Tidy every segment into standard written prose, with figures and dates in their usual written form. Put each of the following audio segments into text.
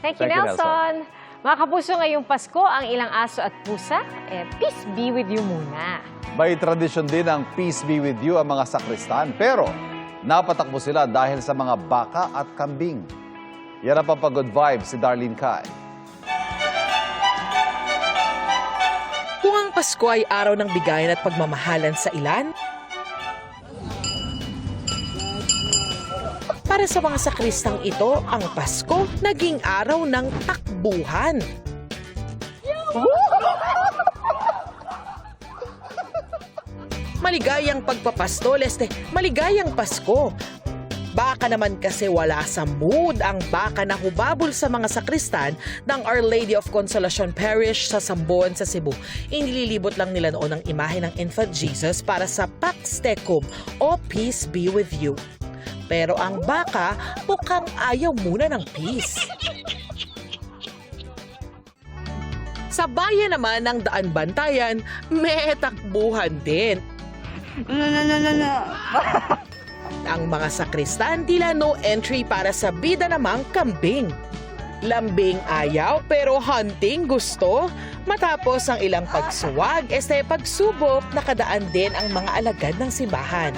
Thank you, Nelson. Mga kapuso, ngayong Pasko, ang ilang aso at pusa, peace be with you muna. May tradisyon din ang peace be with you ang mga sakristan. Pero napatakbo sila dahil sa mga baka at kambing. Yan ang pampagod vibes si Darlene Kai. Kung ang Pasko ay araw ng bigayan at pagmamahalan sa ilan, para sa mga sakristang ito, ang Pasko naging araw ng takbuhan. Maligayang pagpapasto, Leste, maligayang Pasko. Baka naman kasi wala sa mood ang baka na hubabol sa mga sakristan ng Our Lady of Consolacion Parish sa Sambuan sa Cebu. Inililibot lang nila noon ang imahe ng Infant Jesus para sa Pax Tecum o Peace Be With You. Pero ang baka mukhang ayaw muna ng peace. Sa bayan naman ng Daan Bantayan, may takbuhan din. Ang mga sakristan tila no entry para sa bida namang kambing. Lambing ayaw pero hunting gusto. Matapos ang ilang pagsuwag, pagsubok, nakadaan din ang mga alagad ng simbahan.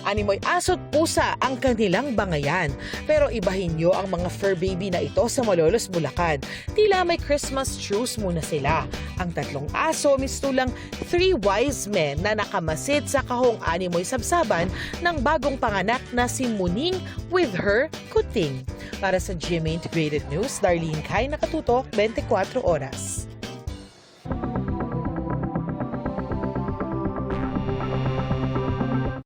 Animoy aso't pusa ang kanilang bangayan. Pero ibahin nyo ang mga fur baby na ito sa Malolos, Bulacan. Tila may Christmas truce muna sila. Ang tatlong aso mistulang 3 wise men na nakamasid sa kahong animoy sabsaban ng bagong panganak na si Muning with her kuting. Para sa GMA Integrated News, Darlene Kai, nakatutok 24 oras.